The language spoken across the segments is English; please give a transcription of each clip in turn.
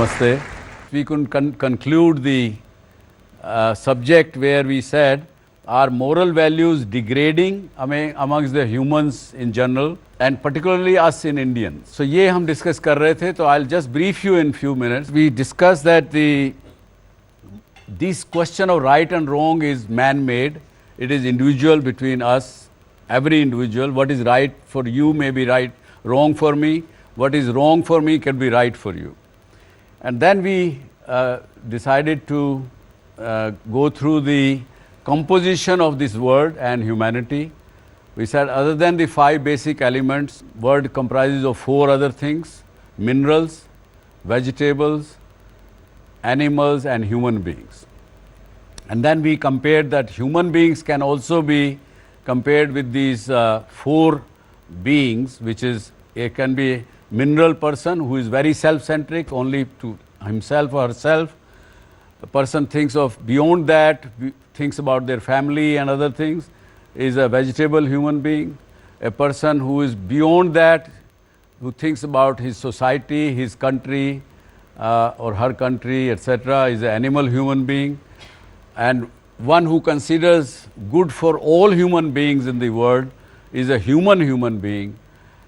Namaste. We could conclude the subject where we said, are moral values degrading amongst the humans in general and particularly us in Indians? So ये हम discuss कर रहे थे, तो I'll just brief you in few minutes. We discussed that this question of right and wrong is man-made. It is individual between us, every individual. What is right for you may be wrong for me. What is wrong for me can be right for you. And then we decided to go through the composition of this world and humanity. We said other than the 5 basic elements, world comprises of 4 other things: minerals, vegetables, animals and human beings. And then we compared that human beings can also be compared with these 4 beings, which is, it can be mineral person who is very self-centric, only to himself or herself. A person thinks of beyond that, thinks about their family and other things, is a vegetable human being. A person who is beyond that, who thinks about his society, his country or her country, etc., is an animal human being. And one who considers good for all human beings in the world is a human being.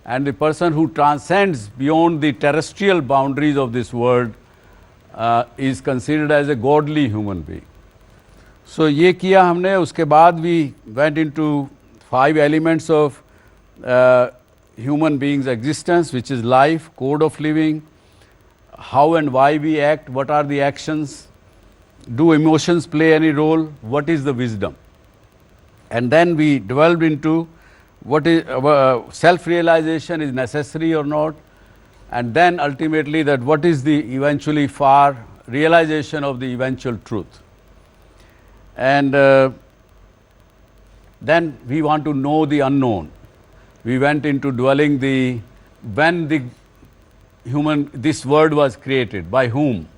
And the person who transcends beyond the terrestrial boundaries of this world is considered as a godly human being. So ये किया हमने. उसके बाद we went into 5 elements of human beings' existence, which is life, code of living, how and why we act, what are the actions, do emotions play any role, what is the wisdom. And then we delved into what is self-realization is necessary or not, and then ultimately that what is the eventually far realization of the eventual truth. And then we want to know the unknown. We went into dwelling when this world was created, by whom.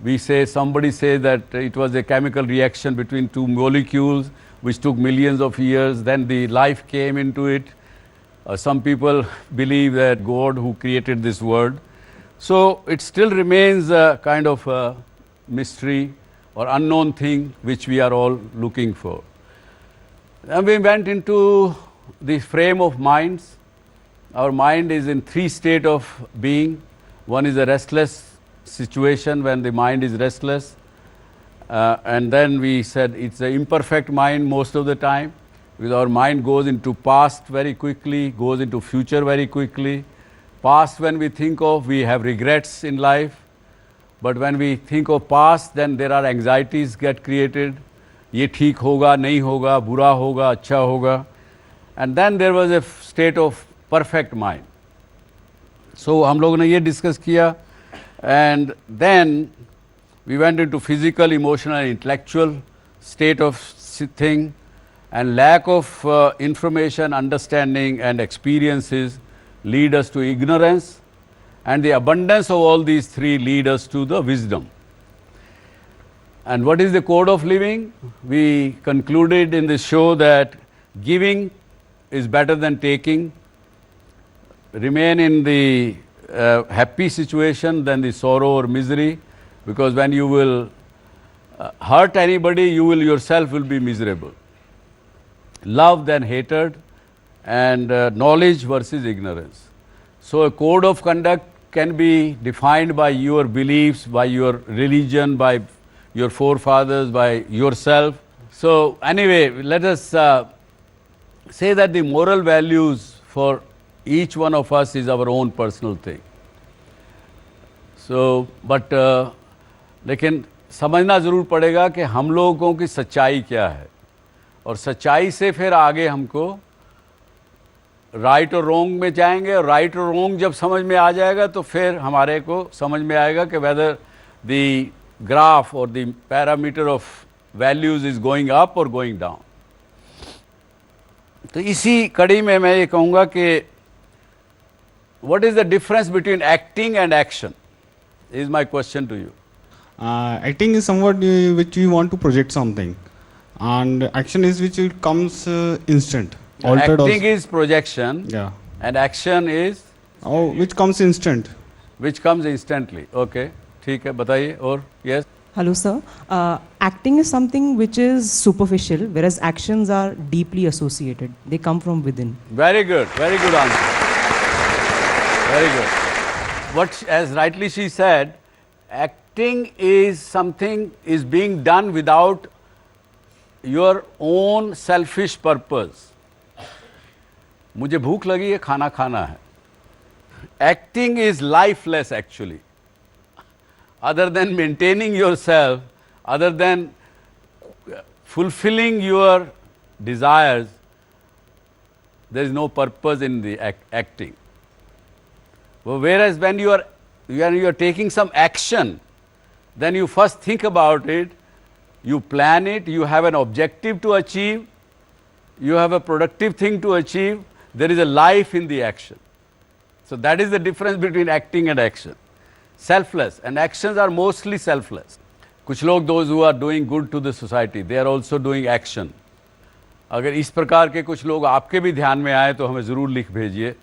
We say, somebody says that it was a chemical reaction between 2 molecules which took millions of years, then the life came into it. Some people believe that God who created this world. So it still remains a kind of a mystery or unknown thing which we are all looking for. Then we went into the frame of minds. Our mind is in 3 states of being. One is a restless situation, when the mind is restless. And then we said it's an imperfect mind most of the time, because our mind goes into past very quickly, goes into future very quickly. Past, when we think of, we have regrets in life. But when we think of past, then there are anxieties get created. ये ठीक होगा, नहीं होगा, बुरा होगा, अच्छा होगा. And then there was a state of perfect mind. So हम लोगों ने ये discuss किया. And then we went into physical, emotional and intellectual state of thing, and lack of information, understanding and experiences lead us to ignorance, and the abundance of all these 3 lead us to the wisdom. And what is the code of living? We concluded in this show that giving is better than taking. Remain in the happy situation than the sorrow or misery, because when you will hurt anybody, you will yourself will be miserable. Love than hatred, and knowledge versus ignorance. So a code of conduct can be defined by your beliefs, by your religion, by your forefathers, by yourself. So anyway, let us say that the moral values for each one of us is our own personal thing. So, but लेकिन समझना ज़रूर पड़ेगा कि हम लोगों की सच्चाई क्या है, और सच्चाई से फिर आगे हमको राइट और रॉन्ग में जाएंगे, और राइट और रॉन्ग जब समझ में आ जाएगा तो फिर हमारे को समझ में आएगा कि वेदर द ग्राफ और the parameter of values is going up और गोइंग डाउन. तो इसी कड़ी में मैं ये कहूँगा कि what is the difference between acting and action is my question to you. Acting is somewhat which you want to project something, and action is which it comes instant. Acting is projection, yeah, and action is which comes instant. Which comes instantly. Okay, ठीक है, बताइए और yes. Hello, sir. Acting is something which is superficial, whereas actions are deeply associated. They come from within. Very good answer. Very good. What, as rightly she said, acting is something is being done without your own selfish purpose. मुझे भूख लगी है, खाना खाना है. Acting is lifeless actually. Other than maintaining yourself, other than fulfilling your desires, there is no purpose in the acting. Whereas when you are taking some action, then you first think about it, you plan it, you have an objective to achieve, you have a productive thing to achieve, there is a life in the action. So that is the difference between acting and action. Selfless, and actions are mostly selfless. कुछ लोग, those who are doing good to the society, they are also doing action. अगर इस प्रकार के कुछ लोग आपके भी ध्यान में आए तो हमें ज़रूर लिख भेजिए.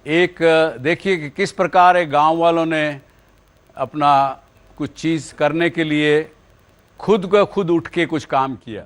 एक देखिए कि किस प्रकार एक गांव वालों ने अपना कुछ चीज़ करने के लिए खुद को खुद उठ के कुछ काम किया.